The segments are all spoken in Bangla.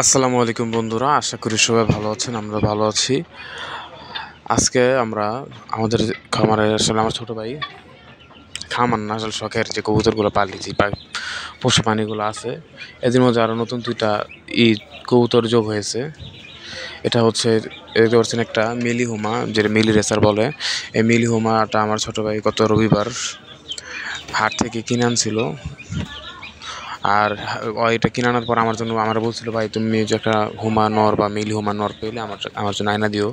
আসসালামু আলাইকুম বন্ধুরা, আশা করি সবাই ভালো আছেন। আমরা ভালো আছি। আজকে আমরা আমাদের খামারে আসলে আমার ছোটো ভাই খামার না আসলে শখের যে কবুতরগুলো পালি, যে পশু প্রাণীগুলো আছে, এদের মধ্যে আরও নতুন দুইটা কবুতর যোগ হয়েছে। এটা হচ্ছে দেখতে পাচ্ছেন একটা মিলি হুমা, যেটা মিলি রেসার বলে। এই মিলি হুমাটা আমার ছোটো ভাই গত রবিবার হাট থেকে কিনে আনছিল। আর এটা কিনে আনার পর আমার জন্য বলছিল, ভাই তুমি যে একটা হুমা নর বা মিলি হুমা নর পেলে আমার জন্য আয়না দিও।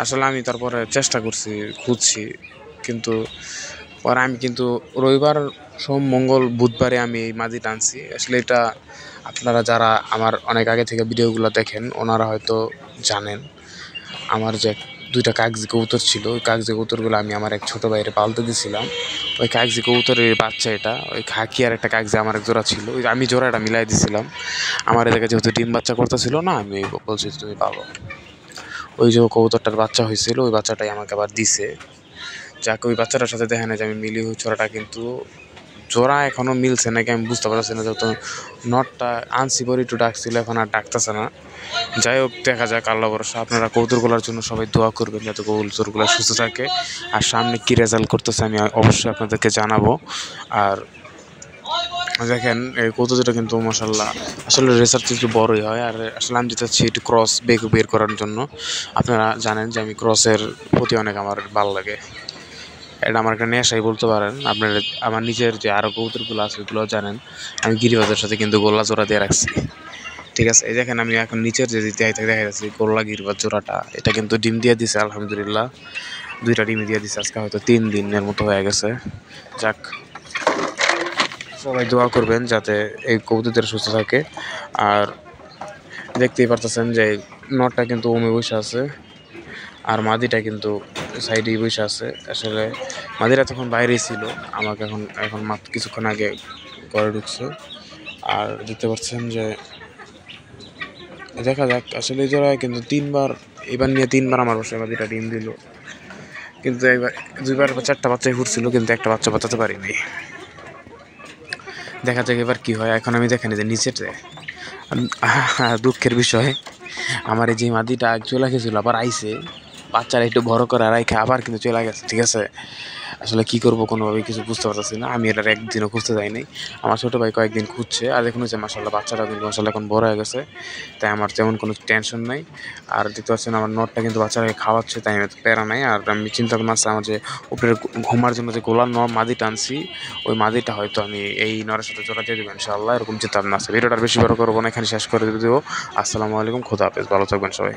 আসলে আমি তারপরে চেষ্টা করছি, খুঁজছি, কিন্তু পরে আমি রবিবার, সোম, মঙ্গল, বুধবারে আমি এই মাদিটা আনছি। আসলে এটা আপনারা যারা আমার অনেক আগে থেকে ভিডিওগুলো দেখেন ওনারা হয়তো জানেন। আমার যে দুইটা কাগজি কবুতর ছিল, ওই কাগজি কবুতরগুলো আমি আমার এক ছোটো ভাইয়ের পালতে দিয়েছিলাম। ওই কাগজি কবুতরের বাচ্চা এটা, ওই খাকি আর একটা কাগজি আমার এক জোড়া ছিল, ওই আমি জোড়াটা মিলাই দিয়েছিলাম। আমার এলাকায় যেহেতু ডিম বাচ্চা করতেছিল না, আমি বলছি তুমি পাবো। ওই যে কবুতরটার বাচ্চা হয়েছিল, ওই বাচ্চাটাই আমাকে আবার দিছে। যাকে ওই বাচ্চাটার সাথে দেখে না যে আমি মিলি ছোড়াটা কিন্তু জোড়া এখনও মিলছে নাকি আমি বুঝতে পারছি না। যত নটটা আনছি পরে একটু ডাকছিল, এখন আর ডাকতেছে না। যাই হোক, দেখা যাক, আল্লাহ ভরসা। আপনারা কবুতরগুলোর জন্য সবাই দোয়া করবেন যাতে কবুতরগুলো সুস্থ থাকে। আর সামনে কী রেজাল্ট করতেছে আমি অবশ্যই আপনাদেরকে জানাবো। আর দেখেন এই কবুতরটা কিন্তু মাশাআল্লাহ আসলে রেসার্চ একটু বড়ই হয়। আর আসলে আমি যেতে চাচ্ছি একটু ক্রস বের করার জন্য। আপনারা জানেন যে আমি ক্রসের প্রতি অনেক আমার ভালো লাগে, এটা আমার একটা নেশাই বলতে পারেন। আপনারা আমার নিজের যে আরও কবুতরগুলো আছে ওগুলোও জানেন, আমি গিরিবাজের সাথে কিন্তু গোল্লা জোড়া দিয়ে রাখছি। ঠিক আছে, এই দেখেন আমি এখন নিচের যে দেখা যাচ্ছে গোল্লা গিরিবাজ জোড়াটা, এটা কিন্তু ডিম দিয়ে দিছে আলহামদুলিল্লাহ। দুইটা ডিম দিয়ে দিছে, আজকে হয়তো 3 দিনের মতো হয়ে গেছে। যাক, সবাই দোয়া করবেন যাতে এই কবুতরটা সুস্থ থাকে। আর দেখতেই পারতেছেন যে নটটা কিন্তু ওমে বসে আছে, আর মাদিটা কিন্তু সাইডেই বসে আছে। আসলে মাদিরা তখন বাইরেই ছিল, আমাকে এখন মাত্র কিছুক্ষণ আগে ঘরে ঢুকছে। আর দেখতে পাচ্ছেন যে দেখা যাক, আসলে এই জোড়ায় কিন্তু এবার নিয়ে 3বার আমার বাসায় মাদিটা ডিম দিল। কিন্তু একবার 2বার বা 4টা বাচ্চাই ফুটছিল, কিন্তু একটা বাচ্চা বাঁচাতে পারিনি। দেখা যাক এবার কি হয়। এখন আমি দেখেন যে নিচেতে দুঃখের বিষয়, আমার এই যে মাদিটা চলে গেছিলো, আবার আইসে বাচ্চারা একটু বড় করে রাইখে আবার কিন্তু চলে গেছে। ঠিক আছে, আসলে কি করবো কোনোভাবে কিছু বুঝতে পারতেছি না। আমি এটার একদিনও খুঁজতে যাইনি, আমার ছোটো ভাই কয়েকদিন খুঁজছে। আর দেখুন যে মাশাআল্লাহ বাচ্চাটা কিন্তু মাশাআল্লাহ এখন বড় হয়ে গেছে, তাই আমার তেমন কোনো টেনশন নাই। আর দেখতে পাচ্ছেন আমার নটটা কিন্তু বাচ্চারাকে খাওয়াচ্ছে, তাই আমি প্যারা নাই। আর আমি চিন্তা ভাবনা আছে আমার যে উপরে ঘুমার জন্য যে গোলার মাদিটা আনছি, ওই মাদিটা হয়তো আমি এই নরের সাথে জোড়া দিয়ে দেবো ইনশাআল্লাহ, এরকম চিন্তা ভাবনা আছে। ভিডিওটার বেশি বড় করবো না, এখানে শেষ করে দেবো। আসসালামু আলাইকুম, খোদা হাফেজ, ভালো থাকবেন সবাই।